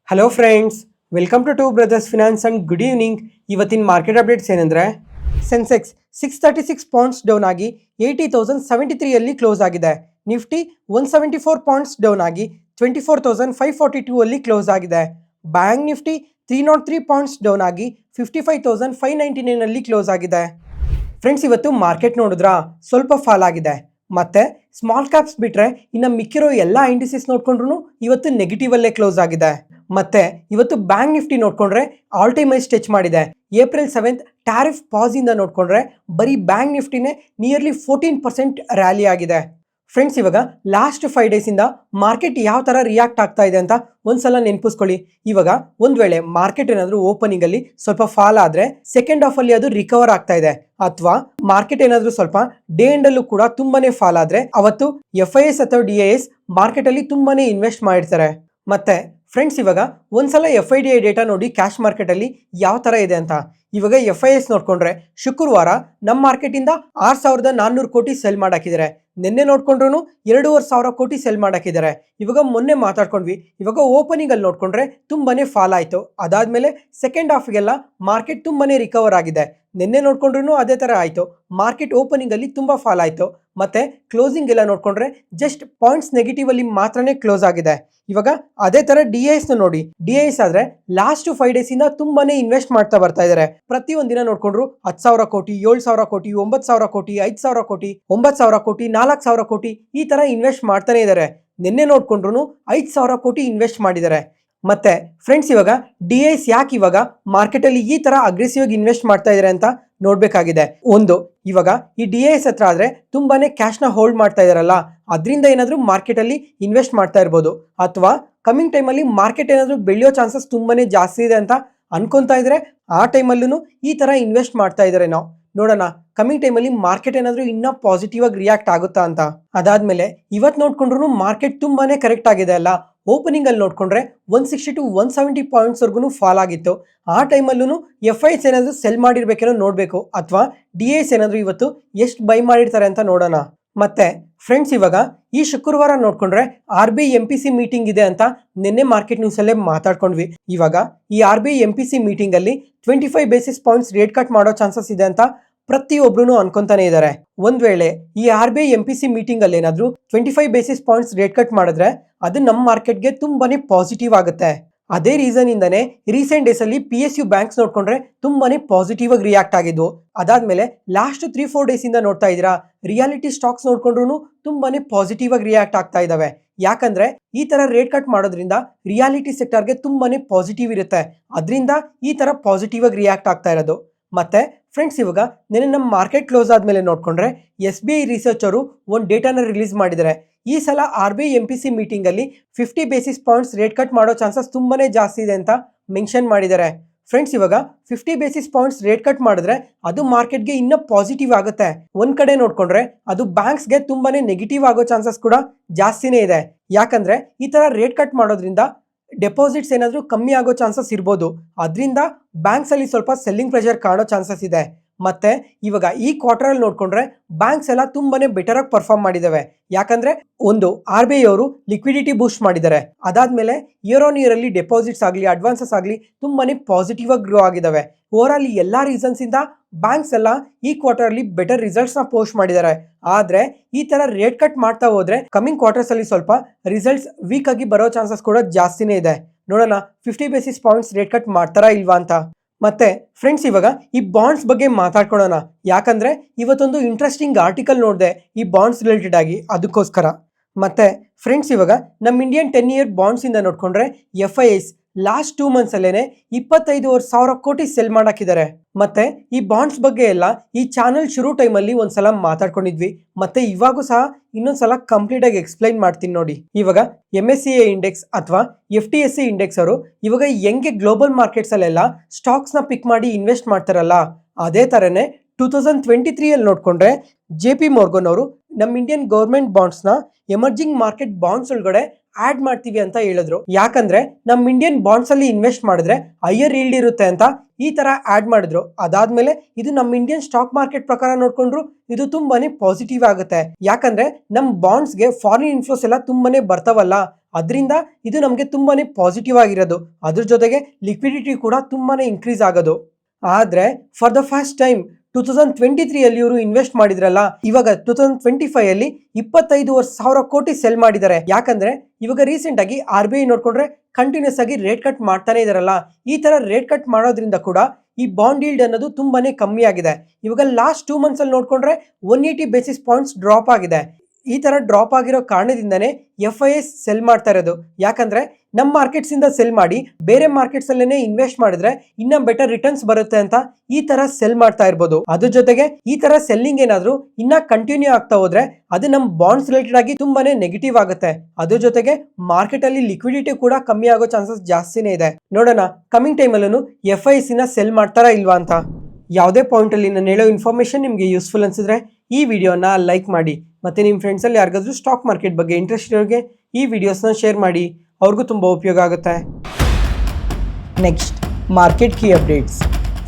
Hello friends, welcome to two brothers finance and good evening. ಇವತ್ತಿನ market updates ಏನಂದರೆ, Sensex 636 points down ಆಗಿ 80,073 close ಆಗಿದೆ. Nifty 174 points down ಆಗಿ 24,542 ಅಲ್ಲಿ close ಆಗಿದೆ. ಬ್ಯಾಂಕ್ ನಿಫ್ಟಿ 303 ಪಾಯಿಂಟ್ಸ್ ಡೌನ್ ಆಗಿ 55,599 ಅಲ್ಲಿ ಕ್ಲೋಸ್ ಆಗಿದೆ. ಫ್ರೆಂಡ್ಸ್, ಇವತ್ತು ಮಾರ್ಕೆಟ್ ನೋಡಿದ್ರಾ ಸ್ವಲ್ಪ ಫಾಲ್ ಆಗಿದೆ. ಮತ್ತೆ ಸ್ಮಾಲ್ ಕ್ಯಾಪ್ಸ್ ಬಿಟ್ರೆ ಇನ್ನು ಮಿಕ್ಕಿರೋ ಎಲ್ಲ ಇಂಡಿಸಸ್ ನೋಡ್ಕೊಂಡ್ರು ಇವತ್ತು ನೆಗೆಟಿವ್ ಅಲ್ಲೇ ಕ್ಲೋಸ್ ಆಗಿದೆ. ಮತ್ತೆ ಇವತ್ತು ಬ್ಯಾಂಕ್ ನಿಫ್ಟಿ ನೋಡ್ಕೊಂಡ್ರೆ ಆಲ್ ಟೈಮ್ ಹೈ ಟಚ್ ಮಾಡಿದೆ. ಏಪ್ರಿಲ್ 7 ಟ್ಯಾರಿಫ್ ಪಾಸ್ ಇಂದ ನೋಡ್ಕೊಂಡ್ರೆ ಬರೀ ಬ್ಯಾಂಕ್ ನಿಫ್ಟಿನೇ ನಿಯರ್ಲಿ 14% ರ್ಯಾಲಿ ಆಗಿದೆ. ಫ್ರೆಂಡ್ಸ್, ಇವಾಗ ಲಾಸ್ಟ್ 5 ಡೇಸ್ ಇಂದ ಮಾರ್ಕೆಟ್ ಯಾವ ತರ ರಿಯಾಕ್ಟ್ ಆಗ್ತಾ ಇದೆ ಅಂತ ಒಂದ್ಸಲ ನೆನಪಿಸ್ಕೊಳ್ಳಿ. ಇವಾಗ ಒಂದ್ ವೇಳೆ ಮಾರ್ಕೆಟ್ ಏನಾದ್ರೂ ಓಪನಿಂಗ್ ಅಲ್ಲಿ ಸ್ವಲ್ಪ ಫಾಲ್ ಆದ್ರೆ ಸೆಕೆಂಡ್ ಹಾಫ್ ಅಲ್ಲಿ ಅದು ರಿಕವರ್ ಆಗ್ತಾ ಇದೆ, ಅಥವಾ ಮಾರ್ಕೆಟ್ ಏನಾದ್ರೂ ಸ್ವಲ್ಪ ಡೇ ಎಂಡ್ ಅಲ್ಲೂ ಕೂಡ ತುಂಬಾನೇ ಫಾಲ್ ಆದ್ರೆ ಅವತ್ತು FIS ಅಥವಾ DIS ಮಾರ್ಕೆಟ್ ಅಲ್ಲಿ ತುಂಬಾನೇ ಇನ್ವೆಸ್ಟ್ ಮಾಡಿರ್ತಾರೆ. ಮತ್ತೆ ಫ್ರೆಂಡ್ಸ್, ಇವಾಗ ಒಂದ್ಸಲ FIDI ಡೇಟಾ ನೋಡಿ ಕ್ಯಾಶ್ ಮಾರ್ಕೆಟ್ ಅಲ್ಲಿ ಯಾವ ತರ ಇದೆ ಅಂತ. ಇವಾಗ FIS ನೋಡ್ಕೊಂಡ್ರೆ ಶುಕ್ರವಾರ ನಮ್ಮ ಮಾರ್ಕೆಟ್ ಇಂದ 6,400 ಕೋಟಿ ಸೆಲ್ ಮಾಡಾಕಿದ್ದಾರೆ. ನಿನ್ನೆ ನೋಡ್ಕೊಂಡ್ರು 2,500 ಕೋಟಿ ಸೆಲ್ ಮಾಡಾಕಿದ್ದಾರೆ. ಇವಾಗ ಮೊನ್ನೆ ಮಾತಾಡ್ಕೊಂಡ್ವಿ, ಇವಾಗ ಓಪನಿಂಗ್ ಅಲ್ಲಿ ನೋಡ್ಕೊಂಡ್ರೆ ತುಂಬಾನೇ ಫಾಲ್ ಆಯ್ತು. ಅದಾದ್ಮೇಲೆ ಸೆಕೆಂಡ್ ಹಾಫ್ಗೆಲ್ಲ ಮಾರ್ಕೆಟ್ ತುಂಬಾನೇ ರಿಕವರ್ ಆಗಿದೆ. ನಿನ್ನೆ ನೋಡ್ಕೊಂಡ್ರು ಅದೇ ತರ ಆಯ್ತು. ಮಾರ್ಕೆಟ್ ಓಪನಿಂಗ್ ಅಲ್ಲಿ ತುಂಬಾ ಫಾಲ್ ಆಯ್ತು. ಮತ್ತೆ ಕ್ಲೋಸಿಂಗ್ ಎಲ್ಲ ನೋಡ್ಕೊಂಡ್ರೆ ಜಸ್ಟ್ ಪಾಯಿಂಟ್ಸ್ ನೆಗೆಟಿವ್ ಅಲ್ಲಿ ಮಾತ್ರನೇ ಕ್ಲೋಸ್ ಆಗಿದೆ. ಇವಾಗ ಅದೇ ತರ DIS ನೋಡಿ, DIS ಆದ್ರೆ ಲಾಸ್ಟ್ 5 ಡೇಸ್ ಇಂದ ತುಂಬಾನೇ ಇನ್ವೆಸ್ಟ್ ಮಾಡ್ತಾ ಬರ್ತಾ ಇದಾರೆ. ಪ್ರತಿ ಒಂದಿನ ನೋಡ್ಕೊಂಡ್ರು 10,000 ಕೋಟಿ, 7,000 ಕೋಟಿ, 9,000 ಕೋಟಿ, 5,000 ಕೋಟಿ, 9,000 ಕೋಟಿ, 4,000 ಕೋಟಿ ಈ ತರ ಇನ್ವೆಸ್ಟ್ ಮಾಡ್ತಾನೆ ಇದಾರೆ. ನಿನ್ನೆ ನೋಡ್ಕೊಂಡ್ರು 5,000 ಕೋಟಿ ಇನ್ವೆಸ್ಟ್ ಮಾಡಿದ್ದಾರೆ. ಮತ್ತೆ ಫ್ರೆಂಡ್ಸ್, ಇವಾಗ DIS ಯಾಕೆ ಇವಾಗ ಮಾರ್ಕೆಟ್ ಅಲ್ಲಿ ಈ ತರ ಅಗ್ರೆಸಿವ್ ಆಗಿ ಇನ್ವೆಸ್ಟ್ ಮಾಡ್ತಾ ಇದಾರೆ ಅಂತ ನೋಡ್ಬೇಕಾಗಿದೆ. ಒಂದು, ಇವಾಗ ಈ DIS ಹತ್ರ ಆದ್ರೆ ತುಂಬಾನೇ ಕ್ಯಾಶ್ ನ ಹೋಲ್ಡ್ ಮಾಡ್ತಾ ಇದಾರಲ್ಲ, ಅದರಿಂದ ಏನಾದ್ರೂ ಮಾರ್ಕೆಟ್ ಅಲ್ಲಿ ಇನ್ವೆಸ್ಟ್ ಮಾಡ್ತಾ ಇರ್ಬೋದು. ಅಥವಾ ಕಮಿಂಗ್ ಟೈಮ್ ಅಲ್ಲಿ ಮಾರ್ಕೆಟ್ ಏನಾದ್ರೂ ಬೆಳೆಯೋ ಚಾನ್ಸಸ್ ತುಂಬಾನೇ ಜಾಸ್ತಿ ಇದೆ ಅಂತ ಅನ್ಕೊಂತಾ ಇದ್ರೆ ಆ ಟೈಮಲ್ಲೂ ಈ ತರ ಇನ್ವೆಸ್ಟ್ ಮಾಡ್ತಾ ಇದಾರೆ. ನಾವು ನೋಡೋಣ ಕಮಿಂಗ್ ಟೈಮ್ ಅಲ್ಲಿ ಮಾರ್ಕೆಟ್ ಏನಾದ್ರೂ ಇನ್ನ ಪಾಸಿಟಿವ್ ಆಗಿ ರಿಯಾಕ್ಟ್ ಆಗುತ್ತಾ ಅಂತ. ಅದಾದ್ಮೇಲೆ ಇವತ್ ನೋಡ್ಕೊಂಡ್ರು ಮಾರ್ಕೆಟ್ ತುಂಬಾನೇ ಕರೆಕ್ಟ್ ಆಗಿದೆ ಅಲ್ಲ. ಓಪನಿಂಗ್ ಅಲ್ಲಿ ನೋಡ್ಕೊಂಡ್ರೆ 160 to 170 ಪಾಯಿಂಟ್ಸ್ ವರ್ಗು ಫಾಲ್ ಆಗಿತ್ತು. ಆ ಟೈಮಲ್ಲೂ FIS ಏನಾದ್ರೂ ಸೆಲ್ ಮಾಡಿರ್ಬೇಕೇನೋ ನೋಡ್ಬೇಕು, ಅಥವಾ DIS ಏನಾದ್ರೂ ಇವತ್ತು ಎಷ್ಟು ಬೈ ಮಾಡಿರ್ತಾರೆ ಅಂತ ನೋಡೋಣ. ಮತ್ತೆ ಫ್ರೆಂಡ್ಸ್, ಇವಾಗ ಈ ಶುಕ್ರವಾರ ನೋಡ್ಕೊಂಡ್ರೆ RBI MPC ಮೀಟಿಂಗ್ ಇದೆ ಅಂತ ನಿನ್ನೆ ಮಾರ್ಕೆಟ್ ನ್ಯೂಸ್ ಅಲ್ಲೇ ಮಾತಾಡ್ಕೊಂಡ್ವಿ. ಇವಾಗ ಈ RBI MPC ಮೀಟಿಂಗ್ ಅಲ್ಲಿ 25 ಬೇಸಿಸ್ ಪಾಯಿಂಟ್ಸ್ ರೇಟ್ ಕಟ್ ಮಾಡೋ ಚಾನ್ಸಸ್ ಇದೆ ಅಂತ ಪ್ರತಿಯೊಬ್ರು ಅನ್ಕೊಂತಾನೆ ಇದ್ದಾರೆ. ಒಂದ್ ವೇಳೆ ಈ RBI MPC ಮೀಟಿಂಗ್ ಅಲ್ಲಿ ಏನಾದ್ರೂ 25 ಬೇಸಿಸ್ ಪಾಯಿಂಟ್ಸ್ ರೇಟ್ ಕಟ್ ಮಾಡಿದ್ರೆ ಅದು ನಮ್ಮ ಮಾರ್ಕೆಟ್ಗೆ ತುಂಬಾನೇ ಪಾಸಿಟಿವ್ ಆಗುತ್ತೆ. ಅದೇ ರೀಸನ್ ಇಂದಾನೆ ರೀಸೆಂಟ್ ಡೇಸ್ ಅಲ್ಲಿ PSU ಬ್ಯಾಂಕ್ಸ್ ನೋಡ್ಕೊಂಡ್ರೆ ತುಂಬಾನೇ ಪಾಸಿಟಿವ್ ಆಗಿ ರಿಯಾಕ್ಟ್ ಆಗಿದ್ವು. ಅದಾದ್ಮೇಲೆ ಲಾಸ್ಟ್ 3-4 ಡೇಸ್ ಇಂದ ನೋಡ್ತಾ ಇದೀರಾ ರಿಯಾಲಿಟಿ ಸ್ಟಾಕ್ಸ್ ನೋಡ್ಕೊಂಡ್ರು ತುಂಬಾನೇ ಪಾಸಿಟಿವ್ ಆಗಿ ರಿಯಾಕ್ಟ್ ಆಗ್ತಾ ಇದಾವೆ. ಯಾಕಂದ್ರೆ ಈ ತರ ರೇಟ್ ಕಟ್ ಮಾಡೋದ್ರಿಂದ ರಿಯಾಲಿಟಿ ಸೆಕ್ಟರ್ಗೆ ತುಂಬಾನೇ ಪಾಸಿಟಿವ್ ಇರುತ್ತೆ. ಅದರಿಂದ ಈ ತರ ಪಾಸಿಟಿವ್ ಆಗಿ ರಿಯಾಕ್ಟ್ ಆಗ್ತಾ ಇರೋದು. ಮತ್ತೆ ಫ್ರೆಂಡ್ಸ್, ಇವಾಗ ನೆನ್ನೆ ನಮ್ಮ ಮಾರ್ಕೆಟ್ ಕ್ಲೋಸ್ ಆದ್ಮೇಲೆ ನೋಡ್ಕೊಂಡ್ರೆ SBI ರಿಸರ್ಚ್ ಅವರು ಒಂದು ಡೇಟಾನ ರಿಲೀಸ್ ಮಾಡಿದ್ದಾರೆ. ಈ ಸಲ RBI MPC ಮೀಟಿಂಗ್ ಅಲ್ಲಿ 50 ಬೇಸಿಸ್ ಪಾಯಿಂಟ್ಸ್ ರೇಟ್ ಕಟ್ ಮಾಡೋ ಚಾನ್ಸಸ್ ತುಂಬಾನೇ ಜಾಸ್ತಿ ಇದೆ ಅಂತ ಮೆನ್ಷನ್ ಮಾಡಿದ್ದಾರೆ. ಫ್ರೆಂಡ್ಸ್, ಇವಾಗ 50 ಬೇಸಿಸ್ ಪಾಯಿಂಟ್ಸ್ ರೇಟ್ ಕಟ್ ಮಾಡಿದ್ರೆ ಅದು ಮಾರ್ಕೆಟ್ಗೆ ಇನ್ನೂ ಪಾಸಿಟಿವ್ ಆಗುತ್ತೆ. ಒಂದ್ ಕಡೆ ನೋಡ್ಕೊಂಡ್ರೆ ಅದು ಬ್ಯಾಂಕ್ಸ್ಗೆ ತುಂಬಾನೇ ನೆಗೆಟಿವ್ ಆಗೋ ಚಾನ್ಸಸ್ ಕೂಡ ಜಾಸ್ತಿನೇ ಇದೆ. ಯಾಕಂದ್ರೆ ಈ ತರ ರೇಟ್ ಕಟ್ ಮಾಡೋದ್ರಿಂದ ಡೆಪಾಸಿಟ್ಸ್ ಏನಾದ್ರೂ ಕಮ್ಮಿ ಆಗೋ ಚಾನ್ಸಸ್ ಇರ್ಬೋದು. ಅದರಿಂದ ಬ್ಯಾಂಕ್ಸ್ ಅಲ್ಲಿ ಸ್ವಲ್ಪ ಸೆಲ್ಲಿಂಗ್ ಪ್ರೆಷರ್ ಕಾಣೋ ಚಾನ್ಸಸ್ ಇದೆ. ಮತ್ತೆ ಇವಾಗ ಈ ಕ್ವಾರ್ಟರ್ ಅಲ್ಲಿ ನೋಡ್ಕೊಂಡ್ರೆ ಬ್ಯಾಂಕ್ಸ್ ಎಲ್ಲ ತುಂಬಾನೇ ಬೆಟರ್ ಆಗಿ ಪರ್ಫಾರ್ಮ್ ಮಾಡಿದಾವೆ. ಯಾಕಂದ್ರೆ ಒಂದು RBI ಅವರು ಲಿಕ್ವಿಡಿಟಿ ಬೂಸ್ಟ್ ಮಾಡಿದ್ದಾರೆ. ಅದಾದ್ಮೇಲೆ ಇಯರ್ ಆನ್ ಇಯರ್ ಅಲ್ಲಿ ಡೆಪಾಸಿಟ್ಸ್ ಆಗಲಿ ಅಡ್ವಾನ್ಸಸ್ ಆಗಲಿ ತುಂಬಾನೇ ಪಾಸಿಟಿವ್ ಆಗಿ ಗ್ರೋ ಆಗಿದಾವೆ. ಓವರ್ ಆಲ್ ಎಲ್ಲಾ ರೀಸನ್ಸ್ ಇಂದ ಬ್ಯಾಂಕ್ಸ್ ಎಲ್ಲ ಈ ಕ್ವಾರ್ಟರ್ ಅಲ್ಲಿ ಬೆಟರ್ ರಿಸಲ್ಟ್ಸ್ ನ ಪೋಸ್ಟ್ ಮಾಡಿದ್ದಾರೆ. ಆದ್ರೆ ಈ ತರ ರೇಟ್ ಕಟ್ ಮಾಡ್ತಾ ಹೋದ್ರೆ ಕಮಿಂಗ್ ಕ್ವಾರ್ಟರ್ಸ್ ಅಲ್ಲಿ ಸ್ವಲ್ಪ ರಿಸಲ್ಟ್ಸ್ ವೀಕ್ ಆಗಿ ಬರೋ ಚಾನ್ಸಸ್ ಕೂಡ ಜಾಸ್ತಿನೇ ಇದೆ. ನೋಡೋಣ 50 ಬೇಸಿಸ್ ಪಾಯಿಂಟ್ಸ್ ರೇಟ್ ಕಟ್ ಮಾಡ್ತಾರಾ ಇಲ್ವಾ ಅಂತ. ಮತ್ತೆ ಫ್ರೆಂಡ್ಸ್, ಇವಾಗ ಈ ಬಾಂಡ್ಸ್ ಬಗ್ಗೆ ಮಾತಾಡ್ಕೊಳ್ಳೋಣ. ಯಾಕಂದ್ರೆ ಇವತ್ತೊಂದು ಇಂಟ್ರೆಸ್ಟಿಂಗ್ ಆರ್ಟಿಕಲ್ ನೋಡಿದೆ ಈ ಬಾಂಡ್ಸ್ ರಿಲೇಟೆಡ್ ಆಗಿ, ಅದಕ್ಕೋಸ್ಕರ. ಮತ್ತೆ ಫ್ರೆಂಡ್ಸ್, ಇವಾಗ ನಮ್ಮ ಇಂಡಿಯನ್ 10 ಇಯರ್ ಬಾಂಡ್ಸ್ ಇಂದ ನೋಡ್ಕೊಂಡ್ರೆ FIS ಲಾಸ್ಟ್ 2 ಮಂತ್ಸ್ ಅಲ್ಲೇನೆ 25,500 ಕೋಟಿ ಸೆಲ್ ಮಾಡಾಕಿದ್ದಾರೆ. ಮತ್ತೆ ಈ ಬಾಂಡ್ಸ್ ಬಗ್ಗೆ ಎಲ್ಲ ಈ ಚಾನಲ್ ಶುರು ಟೈಮ್ ಅಲ್ಲಿ ಒಂದ್ಸಲ ಮಾತಾಡ್ಕೊಂಡಿದ್ವಿ. ಮತ್ತೆ ಇವಾಗೂ ಸಹ ಇನ್ನೊಂದ್ಸಲ ಕಂಪ್ಲೀಟ್ ಆಗಿ ಎಕ್ಸ್ಪ್ಲೈನ್ ಮಾಡ್ತೀನಿ ನೋಡಿ. ಇವಾಗ MSCI ಇಂಡೆಕ್ಸ್ ಅಥವಾ FTSE ಇಂಡೆಕ್ಸ್ ಅವರು ಇವಾಗ ಹೆಂಗೆ ಗ್ಲೋಬಲ್ ಮಾರ್ಕೆಟ್ಸ್ ಅಲ್ಲೆಲ್ಲ ಸ್ಟಾಕ್ಸ್ ನ ಪಿಕ್ ಮಾಡಿ ಇನ್ವೆಸ್ಟ್ ಮಾಡ್ತಾರಲ್ಲ, ಅದೇ ತರನೇ 2023 ಅಲ್ಲಿ ನೋಡ್ಕೊಂಡ್ರೆ JP Morgan ಅವರು ನಮ್ಮ ಇಂಡಿಯನ್ ಗವರ್ಮೆಂಟ್ ಬಾಂಡ್ಸ್ ನ ಎಮರ್ಜಿಂಗ್ ಮಾರ್ಕೆಟ್ ಬಾಂಡ್ಸ್ ಒಳಗಡೆ ಆಡ್ ಮಾಡ್ತೀವಿ ಅಂತ ಹೇಳಿದ್ರು. ಯಾಕಂದ್ರೆ ನಮ್ಮ ಇಂಡಿಯನ್ ಬಾಂಡ್ಸ್ ಅಲ್ಲಿ ಇನ್ವೆಸ್ಟ್ ಮಾಡಿದ್ರೆ ಹೈಯರ್ ಈಲ್ಡ್ ಇರುತ್ತೆ ಅಂತ ಈ ತರ ಆಡ್ ಮಾಡಿದ್ರು. ಅದಾದ್ಮೇಲೆ ಇದು ನಮ್ಮ ಇಂಡಿಯನ್ ಸ್ಟಾಕ್ ಮಾರ್ಕೆಟ್ ಪ್ರಕಾರ ನೋಡ್ಕೊಂಡ್ರು ಇದು ತುಂಬಾನೇ ಪಾಸಿಟಿವ್ ಆಗುತ್ತೆ. ಯಾಕಂದ್ರೆ ನಮ್ ಬಾಂಡ್ಸ್ ಗೆ ಫಾರಿನ್ ಇನ್ಫ್ಲೋಸ್ ಎಲ್ಲ ತುಂಬಾನೇ ಬರ್ತಾವಲ್ಲ, ಅದರಿಂದ ಇದು ನಮಗೆ ತುಂಬಾನೇ ಪಾಸಿಟಿವ್ ಆಗಿರೋದು. ಅದ್ರ ಜೊತೆಗೆ ಲಿಕ್ವಿಡಿಟಿ ಕೂಡ ತುಂಬಾನೇ ಇನ್ಕ್ರೀಸ್ ಆಗೋದು. ಆದ್ರೆ ಫಾರ್ ದ ಫಸ್ಟ್ ಟೈಮ್ 2023 ಅಲ್ಲಿ ಇವರು ಇನ್ವೆಸ್ಟ್ ಮಾಡಿದ್ರಲ್ಲ, ಇವಾಗ 2025 ಅಲ್ಲಿ 25,000 ಕೋಟಿ ಸೆಲ್ ಮಾಡಿದ್ದಾರೆ. ಯಾಕಂದ್ರೆ ಇವಾಗ ರೀಸೆಂಟ್ ಆಗಿ RBI ನೋಡ್ಕೊಂಡ್ರೆ ಕಂಟಿನ್ಯೂಸ್ ಆಗಿ ರೇಟ್ ಕಟ್ ಮಾಡ್ತಾನೆ ಇದಾರಲ್ಲ, ಈ ತರ ರೇಟ್ ಕಟ್ ಮಾಡೋದ್ರಿಂದ ಕೂಡ ಈ ಬಾಂಡ್ ಈಲ್ಡ್ ಅನ್ನೋದು ತುಂಬಾನೇ ಕಮ್ಮಿ ಆಗಿದೆ. ಇವಾಗ ಲಾಸ್ಟ್ 2 ಮಂತ್ಸ್ ಅಲ್ಲಿ ನೋಡ್ಕೊಂಡ್ರೆ 180 ಬೇಸಿಸ್ ಪಾಯಿಂಟ್ಸ್ ಡ್ರಾಪ್ ಆಗಿದೆ. ಈ ತರ ಡ್ರಾಪ್ ಆಗಿರೋ ಕಾರಣದಿಂದನೇ FIIs ಸೆಲ್ ಮಾಡ್ತಾ ಇರೋದು. ಯಾಕಂದ್ರೆ ನಮ್ಮ ಮಾರ್ಕೆಟ್ಸ್ ಇಂದ ಸೆಲ್ ಮಾಡಿ ಬೇರೆ ಮಾರ್ಕೆಟ್ಸ್ ಅಲ್ಲೇನೆ ಇನ್ವೆಸ್ಟ್ ಮಾಡಿದ್ರೆ ಇನ್ನ ಬೆಟರ್ ರಿಟರ್ನ್ಸ್ ಬರುತ್ತೆ ಅಂತ ಈ ತರ ಸೆಲ್ ಮಾಡ್ತಾ ಇರ್ಬೋದು. ಅದ್ರ ಜೊತೆಗೆ ಈ ತರ ಸೆಲ್ಲಿಂಗ್ ಏನಾದ್ರು ಇನ್ನ ಕಂಟಿನ್ಯೂ ಆಗ್ತಾ ಹೋದ್ರೆ ಅದು ನಮ್ಮ ಬಾಂಡ್ಸ್ ರಿಲೇಟೆಡ್ ಆಗಿ ತುಂಬಾನೇ ನೆಗೆಟಿವ್ ಆಗುತ್ತೆ. ಅದ್ರ ಜೊತೆಗೆ ಮಾರ್ಕೆಟ್ ಅಲ್ಲಿ ಲಿಕ್ವಿಡಿಟಿ ಕೂಡ ಕಮ್ಮಿ ಆಗೋ ಚಾನ್ಸಸ್ ಜಾಸ್ತಿನೇ ಇದೆ. ನೋಡೋಣ ಕಮಿಂಗ್ ಟೈಮ್ ಅಲ್ಲೂ FIIs ನ ಸೆಲ್ ಮಾಡ್ತಾರಾ ಇಲ್ವಾ ಅಂತ. ಯಾವುದೇ ಪಾಯಿಂಟ್ ಅಲ್ಲಿ ನಾನು ಹೇಳೋ ಇನ್ಫಾರ್ಮೇಶನ್ ನಿಮಗೆ ಯೂಸ್ಫುಲ್ ಅನ್ಸಿದ್ರೆ ಈ ವಿಡಿಯೋನ ಲೈಕ್ ಮಾಡಿ, ಮತ್ತೆ ನಿಮ್ಮ ಫ್ರೆಂಡ್ಸ್ ಅಲ್ಲಿ ಯಾರಿಗಾದ್ರೂ ಸ್ಟಾಕ್ ಮಾರ್ಕೆಟ್ ಬಗ್ಗೆ ಇಂಟ್ರೆಸ್ಟ್ ಇರೋರಿಗೆ ಈ ವಿಡಿಯೋಸ್ನ ಶೇರ್ ಮಾಡಿ, ಅವ್ರಿಗೂ ತುಂಬ ಉಪಯೋಗ ಆಗುತ್ತೆ. Next market key updates.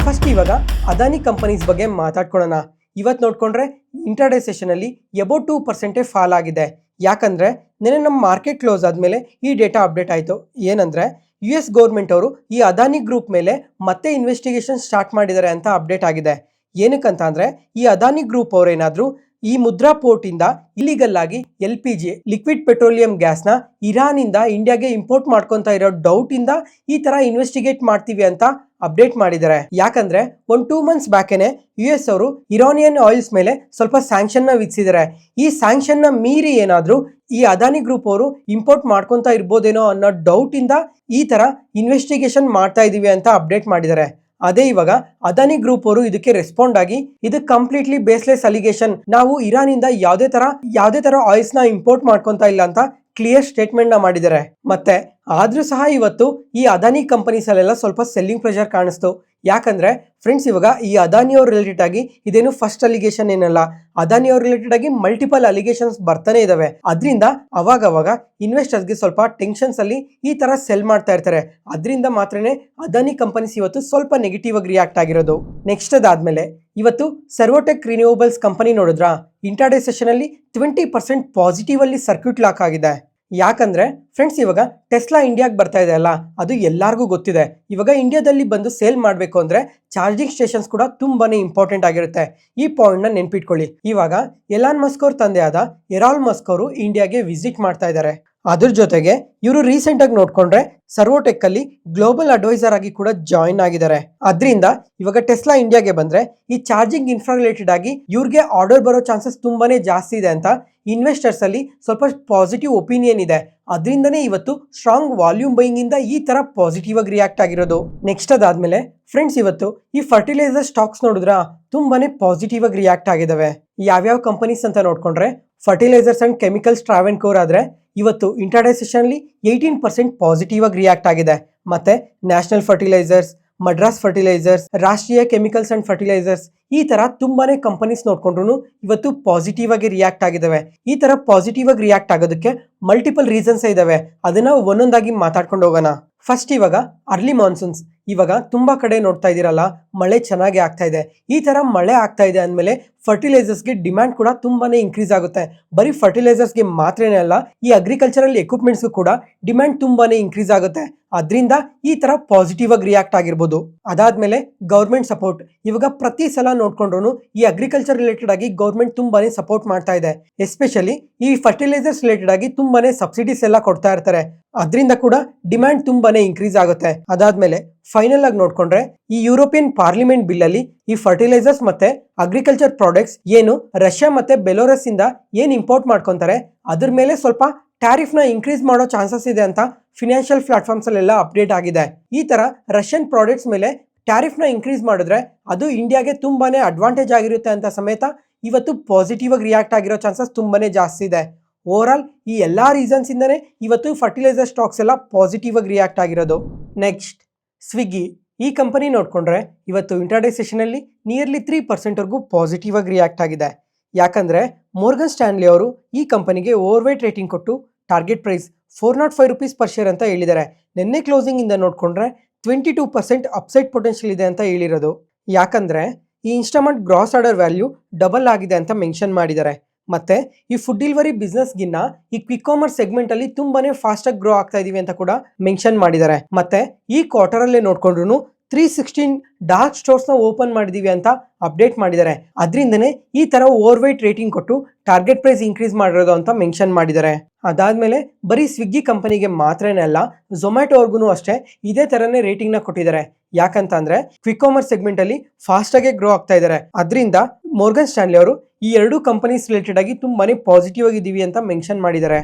First ಇವಾಗ ಅದಾನಿ ಕಂಪನೀಸ್ ಬಗ್ಗೆ ಮಾತಾಡ್ಕೊಳ್ಳೋಣ. ಇವತ್ತು ನೋಡ್ಕೊಂಡ್ರೆ ಇಂಟರ್ಡೇ ಸೆಷನ್ ಅಲ್ಲಿ ಅಬೌಟ್ 2% ಫಾಲ್ ಆಗಿದೆ. ಯಾಕಂದ್ರೆ ನೆನೆ ನಮ್ಮ ಮಾರ್ಕೆಟ್ ಕ್ಲೋಸ್ ಆದ್ಮೇಲೆ ಈ ಡೇಟಾ ಅಪ್ಡೇಟ್ ಆಯಿತು. ಏನಂದ್ರೆ US ಗೌರ್ಮೆಂಟ್ ಅವರು ಈ ಅದಾನಿ ಗ್ರೂಪ್ ಮೇಲೆ ಮತ್ತೆ ಇನ್ವೆಸ್ಟಿಗೇಷನ್ ಸ್ಟಾರ್ಟ್ ಮಾಡಿದ್ದಾರೆ ಅಂತ ಅಪ್ಡೇಟ್ ಆಗಿದೆ. ಏನಕ್ಕಂತ ಅಂದ್ರೆ ಈ ಅದಾನಿ ಗ್ರೂಪ್ ಅವರೇನಾದ್ರೂ ಈ ಮುದ್ರಾ ಪೋರ್ಟ್ ಇಂದ ಇಲಿಗಲ್ ಆಗಿ LPG ಲಿಕ್ವಿಡ್ ಪೆಟ್ರೋಲಿಯಂ ಗ್ಯಾಸ್ ನ ಇರಾನ್ ಇಂದ ಇಂಡಿಯಾಗೆ ಇಂಪೋರ್ಟ್ ಮಾಡ್ಕೊಂತ ಇರೋ ಡೌಟ್ ಇಂದ ಈ ತರ ಇನ್ವೆಸ್ಟಿಗೇಟ್ ಮಾಡ್ತೀವಿ ಅಂತ ಅಪ್ಡೇಟ್ ಮಾಡಿದ್ದಾರೆ. ಯಾಕಂದ್ರೆ 2 ಮಂತ್ಸ್ ಬ್ಯಾಕೇನೆ US ಅವರು ಇರಾನಿಯನ್ ಆಯಿಲ್ಸ್ ಮೇಲೆ ಸ್ವಲ್ಪ ಸ್ಯಾಂಕ್ಷನ್ ನ ವಿಧಿಸಿದ್ದಾರೆ. ಈ ಸ್ಯಾಂಕ್ಷನ್ ನ ಮೀರಿ ಏನಾದ್ರೂ ಈ ಅದಾನಿ ಗ್ರೂಪ್ ಅವರು ಇಂಪೋರ್ಟ್ ಮಾಡ್ಕೊಂತ ಇರ್ಬೋದೇನೋ ಅನ್ನೋ ಡೌಟ್ ಇಂದ ಈ ತರ ಇನ್ವೆಸ್ಟಿಗೇಷನ್ ಮಾಡ್ತಾ ಇದೀವಿ ಅಂತ ಅಪ್ಡೇಟ್ ಮಾಡಿದ್ದಾರೆ. ಅದೇ ಇವಾಗ ಅದಾನಿ ಗ್ರೂಪ್ ಅವರು ಇದಕ್ಕೆ ರೆಸ್ಪಾಂಡ್ ಆಗಿ ಇದು ಕಂಪ್ಲೀಟ್ಲಿ ಬೇಸ್ಲೆಸ್ ಅಲಿಗೇಷನ್, ನಾವು ಇರಾನ್ ಇಂದ ಯಾವುದೇ ತರ ಆಯಿಲ್ಸ್ ನ ಇಂಪೋರ್ಟ್ ಮಾಡ್ಕೊಂತ ಇಲ್ಲ ಅಂತ ಕ್ಲಿಯರ್ ಸ್ಟೇಟ್ಮೆಂಟ್ ನ ಮಾಡಿದ್ದಾರೆ. ಮತ್ತೆ ಆದ್ರೂ ಸಹ ಇವತ್ತು ಈ ಅದಾನಿ ಕಂಪನೀಸ್ ಅಲ್ಲೆಲ್ಲ ಸ್ವಲ್ಪ ಸೆಲ್ಲಿಂಗ್ ಪ್ರೆಷರ್ ಕಾಣಿಸ್ತು. ಯಾಕಂದ್ರೆ ಫ್ರೆಂಡ್ಸ್ ಇವಾಗ ಈ ಅದಾನಿ ಅವ್ರ ರಿಲೇಟೆಡ್ ಆಗಿ ಇದೇನು ಫಸ್ಟ್ ಅಲಿಗೇಷನ್ ಏನಲ್ಲ, ಅದಾನಿ ಅವ್ರ ರಿಲೇಟೆಡ್ ಆಗಿ ಮಲ್ಟಿಪಲ್ ಅಲಿಗೇಷನ್ಸ್ ಬರ್ತಾನೆ ಇದಾವೆ. ಅದರಿಂದ ಅವಾಗ ಇನ್ವೆಸ್ಟರ್ಸ್ಗೆ ಸ್ವಲ್ಪ ಟೆನ್ಷನ್ಸ್ ಅಲ್ಲಿ ಈ ತರ ಸೆಲ್ ಮಾಡ್ತಾ ಇರ್ತಾರೆ. ಅದರಿಂದ ಮಾತ್ರನೇ ಅದಾನಿ ಕಂಪನೀಸ್ ಇವತ್ತು ಸ್ವಲ್ಪ ನೆಗೆಟಿವ್ ಆಗಿ ರಿಯಾಕ್ಟ್ ಆಗಿರೋದು. ನೆಕ್ಸ್ಟ್ ಅದಾದ್ಮೇಲೆ ಇವತ್ತು ಸರ್ವೋಟೆಕ್ ರಿನ್ಯೂವಬಲ್ಸ್ ಕಂಪನಿ ನೋಡಿದ್ರಾ, ಇಂಟರ್ಡೇ ಸೆಷನ್ ಅಲ್ಲಿ 20% ಪಾಸಿಟಿವ್ ಅಲ್ಲಿ ಸರ್ಕ್ಯೂಟ್ ಲಾಕ್ ಆಗಿದೆ. ಯಾಕಂದ್ರೆ ಫ್ರೆಂಡ್ಸ್ ಇವಾಗ ಟೆಸ್ಲಾ ಇಂಡಿಯಾಗೆ ಬರ್ತಾ ಇದೆ ಅಲ್ಲ, ಅದು ಎಲ್ಲಾರ್ಗೂ ಗೊತ್ತಿದೆ. ಇವಾಗ ಇಂಡಿಯಾದಲ್ಲಿ ಬಂದು ಸೇಲ್ ಮಾಡಬೇಕು ಅಂದ್ರೆ ಚಾರ್ಜಿಂಗ್ ಸ್ಟೇಷನ್ಸ್ ಕೂಡ ತುಂಬಾನೇ ಇಂಪಾರ್ಟೆಂಟ್ ಆಗಿರುತ್ತೆ. ಈ ಪಾಯಿಂಟ್ ನ ನೆನ್ಪಿಟ್ಕೊಳ್ಳಿ. ಇವಾಗ ಎಲಾನ್ ಮಸ್ಕ್ ಅವ್ರ ತಂದೆ ಆದ ಎರಾಲ್ ಮಸ್ಕ್ ಅವರು ಇಂಡಿಯಾಗೆ ವಿಸಿಟ್ ಮಾಡ್ತಾ ಇದ್ದಾರೆ. ಅದ್ರ ಜೊತೆಗೆ ಇವರು ರೀಸೆಂಟ್ ಆಗಿ ನೋಡ್ಕೊಂಡ್ರೆ ಸರ್ವೋಟೆಕ್ ಅಲ್ಲಿ ಗ್ಲೋಬಲ್ ಅಡ್ವೈಸರ್ ಆಗಿ ಕೂಡ ಜಾಯಿನ್ ಆಗಿದ್ದಾರೆ. ಅದರಿಂದ ಇವಾಗ ಟೆಸ್ಲಾ ಇಂಡಿಯಾಗೆ ಬಂದ್ರೆ ಈ ಚಾರ್ಜಿಂಗ್ ಇನ್ಫ್ರಾ ರಿಲೇಟೆಡ್ ಆಗಿ ಇವ್ರಿಗೆ ಆರ್ಡರ್ ಬರೋ ಚಾನ್ಸಸ್ ತುಂಬಾನೇ ಜಾಸ್ತಿ ಇದೆ ಅಂತ ಇನ್ವೆಸ್ಟರ್ಸ್ ಅಲ್ಲಿ ಸ್ವಲ್ಪ ಪಾಸಿಟಿವ್ ಒಪಿನಿಯನ್ ಇದೆ. ಅದರಿಂದನೇ ಇವತ್ತು ಸ್ಟ್ರಾಂಗ್ ವಾಲ್ಯೂಮ್ ಬೈಯಿಂಗ್ ಇಂದ ಈ ತರ ಪಾಸಿಟಿವ್ ಆಗಿ ರಿಯಾಕ್ಟ್ ಆಗಿರೋದು. ನೆಕ್ಸ್ಟ್ ಅದಾದ್ಮೇಲೆ ಫ್ರೆಂಡ್ಸ್ ಇವತ್ತು ಈ ಫರ್ಟಿಲೈಸರ್ ಸ್ಟಾಕ್ಸ್ ನೋಡಿದ್ರ ತುಂಬಾನೇ ಪಾಸಿಟಿವ್ ಆಗಿ ರಿಯಾಕ್ಟ್ ಆಗಿದಾವೆ. ಯಾವ್ಯಾವ ಕಂಪನೀಸ್ ಅಂತ ನೋಡ್ಕೊಂಡ್ರೆ ಫರ್ಟಿಲೈಸರ್ಸ್ ಅಂಡ್ ಕೆಮಿಕಲ್ಸ್ ಟ್ರಾವೆನ್ಕೋರ್ ಆದ್ರೆ ಇವತ್ತು ಇಂಟರ್ಡೇ ಸೆಷನ್ ಅಲ್ಲಿ 18% ಪಾಸಿಟಿವ್ ಆಗಿ ರಿಯಾಕ್ಟ್ ಆಗಿದೆ. ಮತ್ತೆ ನ್ಯಾಷನಲ್ ಫರ್ಟಿಲೈಸರ್ಸ್, ಮಡ್ರಾಸ್ ಫರ್ಟಿಲೈಸರ್ಸ್, ರಾಷ್ಟ್ರೀಯ ಕೆಮಿಕಲ್ಸ್ ಅಂಡ್ ಫರ್ಟಿಲೈಸರ್ಸ್, ಈ ತರ ತುಂಬಾನೇ ಕಂಪನೀಸ್ ನೋಡ್ಕೊಂಡ್ರು ಇವತ್ತು ಪಾಸಿಟಿವ್ ಆಗಿ ರಿಯಾಕ್ಟ್ ಆಗಿದಾವೆ. ಈ ತರ ಪಾಸಿಟಿವ್ ಆಗಿ ರಿಯಾಕ್ಟ್ ಆಗೋದಕ್ಕೆ ಮಲ್ಟಿಪಲ್ ರೀಸನ್ಸ್ ಇದಾವೆ. ಅದನ್ನ ಒಂದೊಂದಾಗಿ ಮಾತಾಡ್ಕೊಂಡು ಹೋಗೋಣ. ಫಸ್ಟ್ ಇವಾಗ ಅರ್ಲಿ ಮಾನ್ಸೂನ್ಸ್. ಇವಾಗ ತುಂಬಾ ಕಡೆ ನೋಡ್ತಾ ಇದೀರಲ್ಲ, ಮಳೆ ಚೆನ್ನಾಗಿ ಆಗ್ತಾ ಇದೆ. ಈ ತರ ಮಳೆ ಆಗ್ತಾ ಇದೆ ಅಂದ್ಮೇಲೆ ಫರ್ಟಿಲೈಸರ್ಸ್ಗೆ ಡಿಮ್ಯಾಂಡ್ ಕೂಡ ತುಂಬಾನೇ ಇನ್ಕ್ರೀಸ್ ಆಗುತ್ತೆ. ಬರೀ ಫರ್ಟಿಲೈಸರ್ಸ್ಗೆ ಮಾತ್ರನೇ ಅಲ್ಲ, ಈ ಅಗ್ರಿಕಲ್ಚರಲ್ ಎಕ್ವಿಪ್ಮೆಂಟ್ಸ್ಗೂ ಕೂಡ ಡಿಮ್ಯಾಂಡ್ ತುಂಬಾನೇ ಇನ್ಕ್ರೀಸ್ ಆಗುತ್ತೆ. ಅದರಿಂದ ಈ ತರ ಪಾಸಿಟಿವ್ ಆಗಿ ರಿಯಾಕ್ಟ್ ಆಗಿರ್ಬೋದು. ಅದಾದ್ಮೇಲೆ ಗೌರ್ಮೆಂಟ್ ಸಪೋರ್ಟ್. ಇವಾಗ ಪ್ರತಿ ಸಲ ನೋಡ್ಕೊಂಡ್ರು ಈ ಅಗ್ರಿಕಲ್ಚರ್ ರಿಲೇಟೆಡ್ ಆಗಿ ಗೌರ್ಮೆಂಟ್ ತುಂಬಾನೇ ಸಪೋರ್ಟ್ ಮಾಡ್ತಾ ಇದೆ. ಎಸ್ಪೆಷಲಿ ಈ ಫರ್ಟಿಲೈಸರ್ಸ್ ರಿಲೇಟೆಡ್ ಆಗಿ ತುಂಬಾನೇ ಸಬ್ಸಿಡೀಸ್ ಎಲ್ಲ ಕೊಡ್ತಾ ಇರ್ತಾರೆ. ಅದರಿಂದ ಕೂಡ ಡಿಮ್ಯಾಂಡ್ ತುಂಬಾನೇ ಇನ್ಕ್ರೀಸ್ ಆಗುತ್ತೆ. ಅದಾದ್ಮೇಲೆ ಫೈನಲ್ ಆಗಿ ನೋಡ್ಕೊಂಡ್ರೆ ಈ ಯುರೋಪಿಯನ್ ಪಾರ್ಲಿಮೆಂಟ್ ಬಿಲ್ ಅಲ್ಲಿ ಈ ಫರ್ಟಿಲೈಸರ್ಸ್ ಮತ್ತೆ ಅಗ್ರಿಕಲ್ಚರ್ ಪ್ರಾಡಕ್ಟ್ಸ್ ಏನು ರಷ್ಯಾ ಮತ್ತೆ ಬೆಲೋರಸ್ ಇಂದ ಏನ್ ಇಂಪೋರ್ಟ್ ಮಾಡ್ಕೊಂತಾರೆ ಅದ್ರ ಮೇಲೆ ಸ್ವಲ್ಪ ಟ್ಯಾರಿಫ್ ನ ಇನ್ಕ್ರೀಸ್ ಮಾಡೋ ಚಾನ್ಸಸ್ ಇದೆ ಅಂತ ಫಿನಾನ್ಷಿಯಲ್ ಪ್ಲಾಟ್ಫಾರ್ಮ್ಸ್ ಅಲ್ಲೆಲ್ಲ ಅಪ್ಡೇಟ್ ಆಗಿದೆ. ಈ ತರ ರಷ್ಯನ್ ಪ್ರಾಡಕ್ಟ್ಸ್ ಮೇಲೆ ಟ್ಯಾರಿಫ್ ನ ಇನ್ಕ್ರೀಸ್ ಮಾಡಿದ್ರೆ ಅದು ಇಂಡಿಯಾಗೆ ತುಂಬಾನೇ ಅಡ್ವಾಂಟೇಜ್ ಆಗಿರುತ್ತೆ ಅಂತ ಸಮೇತ ಇವತ್ತು ಪಾಸಿಟಿವ್ ಆಗಿ ರಿಯಾಕ್ಟ್ ಆಗಿರೋ ಚಾನ್ಸಸ್ ತುಂಬಾನೇ ಜಾಸ್ತಿ ಇದೆ. ಓವರ್ ಆಲ್ ಈ ಎಲ್ಲಾ ರೀಸನ್ಸ್ ಇಂದನೇ ಇವತ್ತು ಫರ್ಟಿಲೈಸರ್ ಸ್ಟಾಕ್ಸ್ ಎಲ್ಲ ಪಾಸಿಟಿವ್ ಆಗಿ ರಿಯಾಕ್ಟ್ ಆಗಿರೋದು. ನೆಕ್ಸ್ಟ್ ಸ್ವಿಗ್ಗಿ. ಈ ಕಂಪನಿ ನೋಡ್ಕೊಂಡ್ರೆ ಇವತ್ತು ಇಂಟರ್ಡೇ ಸೆಷನ್ ಅಲ್ಲಿ ನಿಯರ್ಲಿ 3% ವರೆಗೂ ಪಾಸಿಟಿವ್ ಆಗಿ ರಿಯಾಕ್ಟ್ ಆಗಿದೆ. ಯಾಕಂದ್ರೆ ಮೋರ್ಗನ್ ಸ್ಟ್ಯಾನ್ಲಿ ಅವರು ಈ ಕಂಪನಿಗೆ ಓವರ್ ವೇಟ್ ರೇಟಿಂಗ್ ಕೊಟ್ಟು ಟಾರ್ಗೆಟ್ ಪ್ರೈಸ್ ₹405 ಪರ್ ಶೇರ್ ಅಂತ ಹೇಳಿದ್ದಾರೆ. ನಿನ್ನೆ ಕ್ಲೋಸಿಂಗ್ ಇಂದ ನೋಡ್ಕೊಂಡ್ರೆ 22% ಅಪ್ಸೈಡ್ ಪೊಟೆನ್ಷಿಯಲ್ ಇದೆ ಅಂತ ಹೇಳಿರೋದು. ಯಾಕಂದ್ರೆ ಈ Instamart gross order value double ಆಗಿದೆ ಅಂತ ಮೆನ್ಷನ್ ಮಾಡಿದ್ದಾರೆ. ಮತ್ತೆ ಈ ಫುಡ್ ಡೆಲಿವರಿ ಬಿಸ್ನೆಸ್ ಗಿನ್ನ ಈ ಕ್ವಿಕ್ ಕಾಮರ್ಸ್ ಸೆಗ್ಮೆಂಟ್ ಅಲ್ಲಿ ತುಂಬಾನೇ ಫಾಸ್ಟ್ ಆಗಿ ಗ್ರೋ ಆಗ್ತಾ ಇದೀವಿ ಅಂತ ಕೂಡ ಮೆನ್ಷನ್ ಮಾಡಿದ್ದಾರೆ. ಮತ್ತೆ ಈ ಕ್ವಾರ್ಟರ್ ಅಲ್ಲೇ ನೋಡ್ಕೊಂಡ್ರು 316 ಡಾರ್ಕ್ ಸ್ಟೋರ್ಸ್ ನ ಓಪನ್ ಮಾಡಿದೀವಿ ಅಂತ ಅಪ್ಡೇಟ್ ಮಾಡಿದ್ದಾರೆ. ಅದರಿಂದನೇ ಈ ತರ ಓವರ್ ವೈಟ್ ರೇಟಿಂಗ್ ಕೊಟ್ಟು ಟಾರ್ಗೆಟ್ ಪ್ರೈಸ್ ಇನ್ಕ್ರೀಸ್ ಮಾಡಿರೋದು ಅಂತ ಮೆನ್ಷನ್ ಮಾಡಿದ್ದಾರೆ. ಅದಾದ್ಮೇಲೆ ಬರೀ ಸ್ವಿಗ್ಗಿ ಕಂಪನಿಗೆ ಮಾತ್ರನೇ ಅಲ್ಲ, ಝೊಮ್ಯಾಟೊ ಅವ್ರಿಗೂ ಅಷ್ಟೇ ಇದೇ ತರನೇ ರೇಟಿಂಗ್ ನ ಕೊಟ್ಟಿದ್ದಾರೆ. ಯಾಕಂತ ಅಂದ್ರೆ ಕ್ವಿಕ್ ಕಾಮರ್ಸ್ ಸೆಗ್ಮೆಂಟ್ ಅಲ್ಲಿ ಫಾಸ್ಟ್ ಆಗಿ ಗ್ರೋ ಆಗ್ತಾ ಇದ್ದಾರೆ. ಅದರಿಂದ ಮೋರ್ಗನ್ ಸ್ಟ್ಯಾನ್ಲಿ ಅವರು ಈ ಎರಡು ಕಂಪನೀಸ್ ರಿಲೇಟೆಡ್ ಆಗಿ ತುಂಬಾನೇ ಪಾಸಿಟಿವ್ ಆಗಿದ್ದೀವಿ ಅಂತ ಮೆನ್ಷನ್ ಮಾಡಿದ್ದಾರೆ.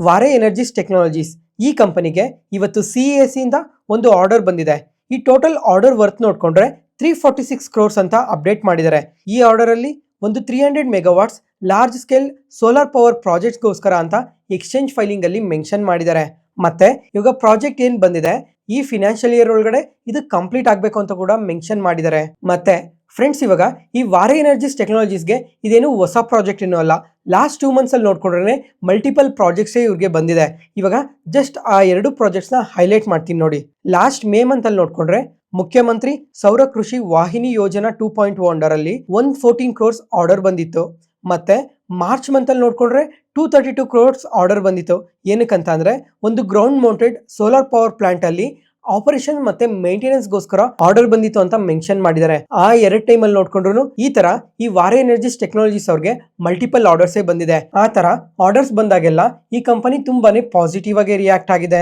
ವಾರೆ ಎನರ್ಜೀಸ್ ಟೆಕ್ನಾಲಜೀಸ್ ಈ ಕಂಪನಿಗೆ ಇವತ್ತು CESC ಇಂದ ಒಂದು ಆರ್ಡರ್ ಬಂದಿದೆ. ಈ ಟೋಟಲ್ ಆರ್ಡರ್ ವರ್ತ್ ನೋಡ್ಕೊಂಡ್ರೆ 346 ಕ್ರೋರ್ಸ್ ಅಂತ ಅಪ್ಡೇಟ್ ಮಾಡಿದ್ದಾರೆ. ಈ ಆರ್ಡರ್ ಅಲ್ಲಿ ಒಂದು 300 ಮೆಗಾವಾಟ್ಸ್ ಲಾರ್ಜ್ ಸ್ಕೇಲ್ ಸೋಲಾರ್ ಪವರ್ ಪ್ರಾಜೆಕ್ಟ್ಗೋಸ್ಕರ ಅಂತ ಎಕ್ಸ್ಚೇಂಜ್ ಫೈಲಿಂಗ್ ಅಲ್ಲಿ ಮೆನ್ಷನ್ ಮಾಡಿದ್ದಾರೆ. ಮತ್ತೆ ಇವಾಗ ಪ್ರಾಜೆಕ್ಟ್ ಏನ್ ಬಂದಿದೆ ಈ ಫಿನಾನ್ಷಿಯಲ್ ಇಯರ್ ಒಳಗಡೆ ಇದು ಕಂಪ್ಲೀಟ್ ಆಗಬೇಕು ಅಂತ ಕೂಡ ಮೆನ್ಷನ್ ಮಾಡಿದ್ದಾರೆ. ಮತ್ತೆ ಫ್ರೆಂಡ್ಸ್, ಇವಾಗ ಈ ವಾರೆ ಎನರ್ಜೀಸ್ ಟೆಕ್ನಾಲಜೀಸ್ಗೆ ಇದೇನು ಹೊಸ ಪ್ರಾಜೆಕ್ಟ್ ಏನೂ ಅಲ್ಲ. ಲಾಸ್ಟ್ 2 ಮಂತ್ಸ್ ಅಲ್ಲಿ ನೋಡ್ಕೊಂಡ್ರೆ ಮಲ್ಟಿಪಲ್ ಪ್ರಾಜೆಕ್ಟ್ಸ್ ಇವ್ರಿಗೆ ಬಂದಿದೆ. ಇವಾಗ ಜಸ್ಟ್ ಆ 2 ಪ್ರಾಜೆಕ್ಟ್ಸ್ ನ ಹೈಲೈಟ್ ಮಾಡ್ತೀನಿ ನೋಡಿ. ಲಾಸ್ಟ್ ಮೇ ಮಂತ್ ಅಲ್ಲಿ ನೋಡ್ಕೊಂಡ್ರೆ ಮುಖ್ಯಮಂತ್ರಿ ಸೌರ ಕೃಷಿ ವಾಹಿನಿ ಯೋಜನಾ 2.0 ಅಂಡರ್ ಅಲ್ಲಿ 114 ಕ್ರೋರ್ಸ್ ಆರ್ಡರ್ ಬಂದಿತ್ತು. ಮತ್ತೆ ಮಾರ್ಚ್ ಮಂತ್ ಅಲ್ಲಿ ನೋಡ್ಕೊಂಡ್ರೆ 232 ಕ್ರೋರ್ಸ್ ಆರ್ಡರ್ ಬಂದಿತ್ತು. ಏನಕ್ಕಂತ ಅಂದ್ರೆ ಒಂದು ground mounted solar power plant ಅಲ್ಲಿ ಆಪರೇಷನ್ ಮತ್ತೆ ಮೇಂಟೆನೆನ್ಸ್ ಗೋಸ್ಕರ ಆರ್ಡರ್ ಬಂದಿತ್ತು ಅಂತ ಮೆನ್ಷನ್ ಮಾಡಿದ್ದಾರೆ. ಆ 2 ಟೈಮ್ ಅಲ್ಲಿ ನೋಡ್ಕೊಂಡ್ರು ಈ ತರ ಈ ವಾರೆ ಎನರ್ಜೀಸ್ ಟೆಕ್ನಾಲಜೀಸ್ ಅವ್ರಿಗೆ ಮಲ್ಟಿಪಲ್ ಆರ್ಡರ್ಸ್ ಬಂದಿದೆ. ಆ ತರ ಆರ್ಡರ್ಸ್ ಬಂದಾಗೆಲ್ಲ ಈ ಕಂಪನಿ ತುಂಬಾನೇ ಪಾಸಿಟಿವ್ ಆಗಿ ರಿಯಾಕ್ಟ್ ಆಗಿದೆ.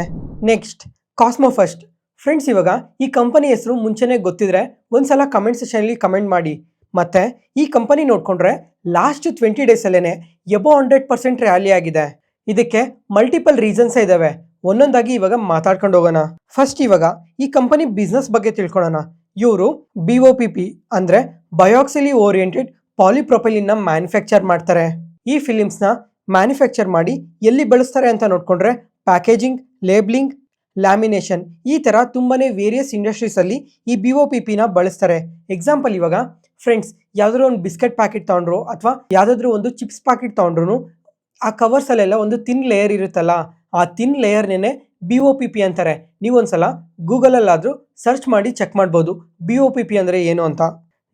Next Cosmo first. ಫ್ರೆಂಡ್ಸ್, ಇವಾಗ ಈ ಕಂಪನಿ ಹೆಸರು ಮುಂಚೆನೆ ಗೊತ್ತಿದ್ರೆ ಒಂದ್ಸಲ ಕಮೆಂಟ್ ಸೆಕ್ಷನ್ ಅಲ್ಲಿ ಕಮೆಂಟ್ ಮಾಡಿ. ಮತ್ತೆ ಈ ಕಂಪನಿ ನೋಡ್ಕೊಂಡ್ರೆ ಲಾಸ್ಟ್ 20 ಡೇಸ್ ಅಲ್ಲೇನೆ ಎಬೋ 100% ರ್ಯಾಲಿ ಆಗಿದೆ. ಇದಕ್ಕೆ ಮಲ್ಟಿಪಲ್ ರೀಸನ್ಸ್ ಇದಾವೆ. ಒಂದೊಂದಾಗಿ ಇವಾಗ ಮಾತಾಡ್ಕೊಂಡು ಹೋಗೋಣ. ಫಸ್ಟ್ ಇವಾಗ ಈ ಕಂಪನಿ ಬಿಸ್ನೆಸ್ ಬಗ್ಗೆ ತಿಳ್ಕೊಳ್ಳೋಣ. ಇವರು BOPP ಅಂದ್ರೆ ಬಯೋಕ್ಸಿಲಿ ಓರಿಯೆಂಟೆಡ್ ಪಾಲಿಪ್ರೊಪೈಲಿನ್ ನ ಮ್ಯಾನುಫ್ಯಾಕ್ಚರ್ ಮಾಡ್ತಾರೆ. ಈ ಫಿಲಿಮ್ಸ್ ನ ಮ್ಯಾನುಫ್ಯಾಕ್ಚರ್ ಮಾಡಿ ಎಲ್ಲಿ ಬಳಸ್ತಾರೆ ಅಂತ ನೋಡ್ಕೊಂಡ್ರೆ ಪ್ಯಾಕೇಜಿಂಗ್, ಲೇಬ್ಲಿಂಗ್, ಲ್ಯಾಮಿನೇಷನ್ ಈ ತರ ತುಂಬಾನೇ ವೇರಿಯಸ್ ಇಂಡಸ್ಟ್ರೀಸ್ ಅಲ್ಲಿ ಈ BOPP ನ ಬಳಸ್ತಾರೆ. ಎಕ್ಸಾಂಪಲ್ ಇವಾಗ ಫ್ರೆಂಡ್ಸ್, ಯಾವ್ದಾದ್ರು ಒಂದು ಬಿಸ್ಕೆಟ್ ಪ್ಯಾಕೆಟ್ ತಗೊಂಡ್ರು ಅಥವಾ ಯಾವ್ದಾದ್ರು ಒಂದು ಚಿಪ್ಸ್ ಪ್ಯಾಕೆಟ್ ತಗೊಂಡ್ರು ಆ ಕವರ್ಸ್ ಅಲ್ಲೆಲ್ಲ ಒಂದು ಥಿನ್ ಲೇಯರ್ ಇರುತ್ತಲ್ಲ, ಆ ಥಿನ್ ಲೇಯರ್ನೇನೆ BOPP ಅಂತಾರೆ. ನೀವೊಂದ್ಸಲ ಗೂಗಲ್ ಅಲ್ಲಾದ್ರೂ ಸರ್ಚ್ ಮಾಡಿ ಚೆಕ್ ಮಾಡ್ಬೋದು BOPP ಅಂದ್ರೆ ಏನು ಅಂತ.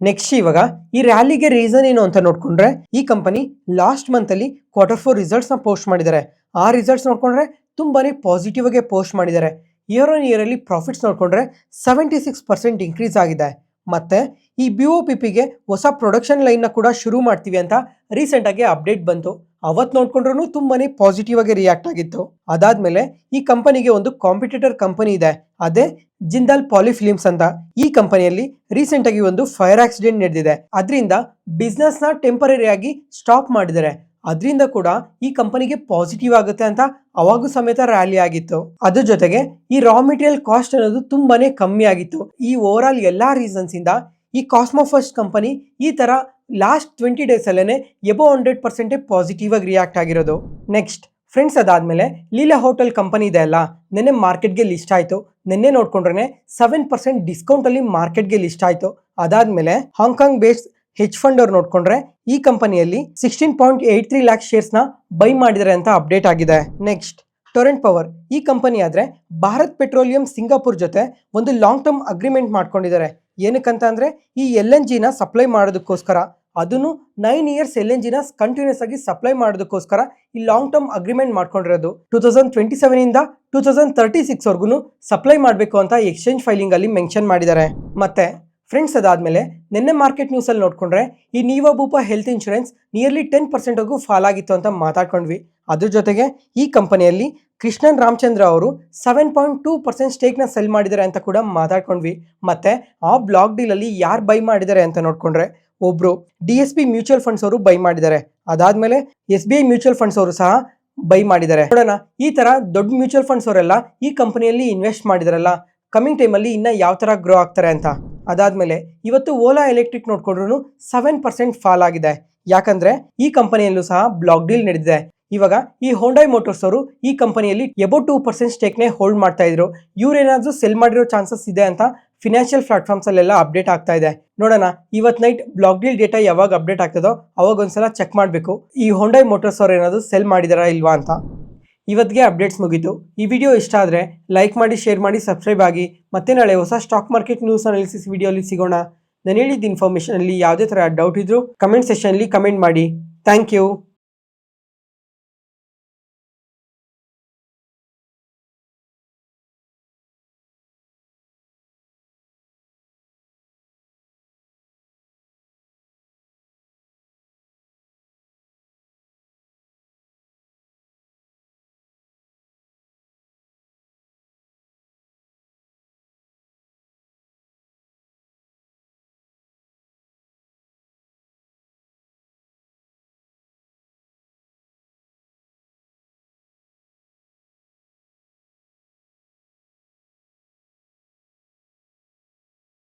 ನೆಕ್ಸ್ಟ್ ಇವಾಗ ಈ ರ್ಯಾಲಿಗೆ ರೀಸನ್ ಏನು ಅಂತ ನೋಡ್ಕೊಂಡ್ರೆ ಈ ಕಂಪನಿ ಲಾಸ್ಟ್ ಮಂತ್ ಅಲ್ಲಿ Q4 ರಿಸಲ್ಟ್ಸ್ ನ ಪೋಸ್ಟ್ ಮಾಡಿದ್ದಾರೆ. ಆ ರಿಸಲ್ಟ್ಸ್ ನೋಡ್ಕೊಂಡ್ರೆ ತುಂಬಾನೇ ಪಾಸಿಟಿವ್ ಆಗಿ ಪೋಸ್ಟ್ ಮಾಡಿದ್ದಾರೆ. ಇಯರ್ ಆನ್ ಇಯರ್ ಅಲ್ಲಿ ಪ್ರಾಫಿಟ್ಸ್ ನೋಡ್ಕೊಂಡ್ರೆ 76% ಇನ್ಕ್ರೀಸ್ ಆಗಿದೆ. ಮತ್ತೆ ಈ BOPPಗೆ ಹೊಸ ಪ್ರೊಡಕ್ಷನ್ ಲೈನ್ ನ ಕೂಡ ಶುರು ಮಾಡ್ತೀವಿ ಅಂತ ರೀಸೆಂಟ್ ಆಗಿ ಅಪ್ಡೇಟ್ ಬಂತು. ಅವತ್ ನೋಡ್ಕೊಂಡ್ರು ತುಂಬಾನೇ ಪಾಸಿಟಿವ್ ಆಗಿ ರಿಯಾಕ್ಟ್ ಆಗಿತ್ತು. ಅದಾದ್ಮೇಲೆ ಈ ಕಂಪನಿಗೆ ಒಂದು ಕಾಂಪಿಟೇಟರ್ ಕಂಪನಿ ಇದೆ, ಅದೇ ಜಿಂದಾಲ್ ಪಾಲಿಫಿಲಿಮ್ಸ್ ಅಂತ. ಈ ಕಂಪನಿಯಲ್ಲಿ ರೀಸೆಂಟ್ ಆಗಿ ಒಂದು ಫೈರ್ ಆಕ್ಸಿಡೆಂಟ್ ನಡೆದಿದೆ. ಅದರಿಂದ ಬಿಸ್ನೆಸ್ ನ ಟೆಂಪರರಿ ಆಗಿ ಸ್ಟಾಪ್ ಮಾಡಿದ್ದಾರೆ. ಅದರಿಂದ ಕೂಡ ಈ ಕಂಪನಿಗೆ ಪಾಸಿಟಿವ್ ಆಗುತ್ತೆ ಅಂತ ಅವಾಗೂ ಸಮೇತ ರ್ಯಾಲಿ ಆಗಿತ್ತು. ಅದ್ರ ಜೊತೆಗೆ ಈ ರಾ ಮೆಟೀರಿಯಲ್ ಕಾಸ್ಟ್ ಅನ್ನೋದು ತುಂಬಾನೇ ಕಮ್ಮಿ ಆಗಿತ್ತು. ಈ ಓವರ್ ಆಲ್ ಎಲ್ಲಾ ರೀಸನ್ಸ್ ಇಂದ ಈ ಕಾಸ್ಮೋ ಫಸ್ಟ್ ಕಂಪನಿ ಈ ತರ ಲಾಸ್ಟ್ 20 ಡೇಸ್ ಅಲ್ಲೇನೆ ಎಬೋ 100% ಪಾಸಿಟಿವ್ ಆಗಿ ರಿಯಾಕ್ಟ್ ಆಗಿರೋದು. ನೆಕ್ಸ್ಟ್ ಫ್ರೆಂಡ್ಸ್, ಅದಾದ್ಮೇಲೆ ಲೀಲಾ ಹೋಟೆಲ್ ಕಂಪನಿ ಇದೆ ಅಲ್ಲ, ನಿನ್ನೆ ಮಾರ್ಕೆಟ್ಗೆ ಲಿಸ್ಟ್ ಆಯ್ತು. ನಿನ್ನೆ ನೋಡ್ಕೊಂಡ್ರೆ 7% ಡಿಸ್ಕೌಂಟ್ ಅಲ್ಲಿ ಮಾರ್ಕೆಟ್ಗೆ ಲಿಸ್ಟ್ ಆಯ್ತು. ಅದಾದ್ಮೇಲೆ ಹಾಂಗ್ಕಾಂಗ್ ಬೇಸ್ಡ್ ಹೆಚ್ ಫಂಡ್ ಅವ್ರು ನೋಡ್ಕೊಂಡ್ರೆ ಈ ಕಂಪನಿಯಲ್ಲಿ 16.83 ಲ್ಯಾಕ್ ಶೇರ್ಸ್ ನ ಬೈ ಮಾಡಿದ್ದಾರೆ ಅಂತ ಅಪ್ಡೇಟ್ ಆಗಿದೆ. Next Torrent power. ಈ ಕಂಪನಿ ಆದ್ರೆ ಭಾರತ್ ಪೆಟ್ರೋಲಿಯಂ ಸಿಂಗಾಪುರ್ ಜೊತೆ ಒಂದು ಲಾಂಗ್ ಟರ್ಮ್ ಅಗ್ರಿಮೆಂಟ್ ಮಾಡ್ಕೊಂಡಿದ್ದಾರೆ. ಏನಕ್ಕಂತ ಅಂದ್ರೆ ಈ LNG ನ ಸಪ್ಲೈ ಮಾಡೋದಕ್ಕೋಸ್ಕರ, ಅದನ್ನು 9 ಇಯರ್ಸ್ LNG ನ ಕಂಟಿನ್ಯೂಸ್ ಆಗಿ ಸಪ್ಲೈ ಮಾಡೋದಕ್ಕೋಸ್ಕರ ಈ ಲಾಂಗ್ ಟರ್ಮ್ ಅಗ್ರಿಮೆಂಟ್ ಮಾಡ್ಕೊಂಡಿರೋದು. 2027 ಇಂದ 2036 ವರ್ಗು ಸಪ್ಲೈ ಮಾಡಬೇಕು ಅಂತ ಎಕ್ಸ್ಚೇಂಜ್ ಫೈಲಿಂಗ್ ಅಲ್ಲಿ ಮೆನ್ಷನ್ ಮಾಡಿದ್ದಾರೆ. ಮತ್ತೆ ಫ್ರೆಂಡ್ಸ್, ಅದಾದ್ಮೇಲೆ ನಿನ್ನೆ ಮಾರ್ಕೆಟ್ ನ್ಯೂಸ್ ಅಲ್ಲಿ ನೋಡ್ಕೊಂಡ್ರೆ ಈ ನೀವಾ ಬೂಪಾ ಹೆಲ್ತ್ ಇನ್ಶೂರೆನ್ಸ್ ನಿಯರ್ಲಿ 10% ವರೆಗೂ ಫಾಲ್ ಆಗಿತ್ತು ಅಂತ ಮಾತಾಡ್ಕೊಂಡ್ವಿ. ಅದ್ರ ಜೊತೆಗೆ ಈ ಕಂಪನಿಯಲ್ಲಿ ಕೃಷ್ಣನ್ ರಾಮಚಂದ್ರ ಅವರು 7.2% ಸ್ಟೇಕ್ ನ ಸೆಲ್ ಮಾಡಿದ್ದಾರೆ ಅಂತ ಕೂಡ ಮಾತಾಡ್ಕೊಂಡ್ವಿ. ಮತ್ತೆ ಆ ಬ್ಲಾಕ್ ಡೀಲ್ ಅಲ್ಲಿ ಯಾರು ಬೈ ಮಾಡಿದ್ದಾರೆ ಅಂತ ನೋಡ್ಕೊಂಡ್ರೆ ಒಬ್ರು DSP ಮ್ಯೂಚುವಲ್ ಫಂಡ್ಸ್ ಅವರು ಬೈ ಮಾಡಿದ್ದಾರೆ. ಅದಾದ್ಮೇಲೆ SBI ಮ್ಯೂಚುವಲ್ ಫಂಡ್ಸ್ ಅವರು ಸಹ ಬೈ ಮಾಡಿದ್ದಾರೆ. ನೋಡೋಣ ಈ ತರ ದೊಡ್ಡ ಮ್ಯೂಚುವಲ್ ಫಂಡ್ಸ್ ಅವರೆಲ್ಲ ಈ ಕಂಪನಿಯಲ್ಲಿ ಇನ್ವೆಸ್ಟ್ ಮಾಡಿದಾರಲ್ಲ, ಕಮಿಂಗ್ ಟೈಮ್ ಅಲ್ಲಿ ಇನ್ನ ಯಾವ ತರ ಗ್ರೋ ಆಗ್ತಾರೆ ಅಂತ. ಅದಾದ್ಮೇಲೆ ಇವತ್ತು ಓಲಾ ಎಲೆಕ್ಟ್ರಿಕ್ ನೋಡ್ಕೊಂಡ್ರು 7% ಫಾಲ್ ಆಗಿದೆ. ಯಾಕಂದ್ರೆ ಈ ಕಂಪನಿಯಲ್ಲೂ ಸಹ ಬ್ಲಾಕ್ ಡೀಲ್ ನಡೆದಿದೆ. ಇವಾಗ ಈ ಹೋಂಡೈ ಮೋಟರ್ಸ್ ಅವರು ಈ ಕಂಪನಿಯಲ್ಲಿ ಎಬೌಟ್ 2% ಸ್ಟೇಕ್ ನೇ ಹೋಲ್ಡ್ ಮಾಡ್ತಾ ಇದ್ರು. ಇವ್ರೇನಾದ್ರೂ ಸೆಲ್ ಮಾಡಿರೋ ಚಾನ್ಸಸ್ ಇದೆ ಅಂತ ಫಿನಾನ್ಷಿಯಲ್ ಪ್ಲಾಟ್ಫಾರ್ಮ್ಸ್ ಅಲ್ಲೆಲ್ಲ ಅಪ್ಡೇಟ್ ಆಗ್ತಾ ಇದೆ. ನೋಡೋಣ ಇವತ್ ನೈಟ್ ಬ್ಲಾಕ್ ಡೀಲ್ ಡೇಟಾ ಯಾವಾಗ ಅಪ್ಡೇಟ್ ಆಗ್ತದೋ ಅವಾಗ ಒಂದ್ಸಲ ಚೆಕ್ ಮಾಡಬೇಕು ಈ ಹೋಂಡೈ ಮೋಟರ್ಸ್ ಅವ್ರು ಏನಾದ್ರು ಸೆಲ್ ಮಾಡಿದಾರಾ ಇಲ್ವಾ ಅಂತ. ಇವತ್ತಿಗೆ ಅಪ್ಡೇಟ್ಸ್ ಮುಗೀತು. ಈ ವಿಡಿಯೋ ಇಷ್ಟ ಆದರೆ ಲೈಕ್ ಮಾಡಿ, ಶೇರ್ ಮಾಡಿ, ಸಬ್ಸ್ಕ್ರೈಬ್ ಆಗಿ. ಮತ್ತೆ ನಾಳೆ ಹೊಸ ಸ್ಟಾಕ್ ಮಾರ್ಕೆಟ್ ನ್ಯೂಸ್ ಅನಾಲಿಸಿಸ್ ವಿಡಿಯೋಲಿ ಸಿಗೋಣ. ನಾನು ಹೇಳಿದ ಇನ್ಫಾರ್ಮೇಷನಲ್ಲಿ ಯಾವುದೇ ಥರ ಡೌಟ್ ಇದ್ರೂ ಕಮೆಂಟ್ ಸೆಷನ್ಲಿ ಕಮೆಂಟ್ ಮಾಡಿ. Thank you.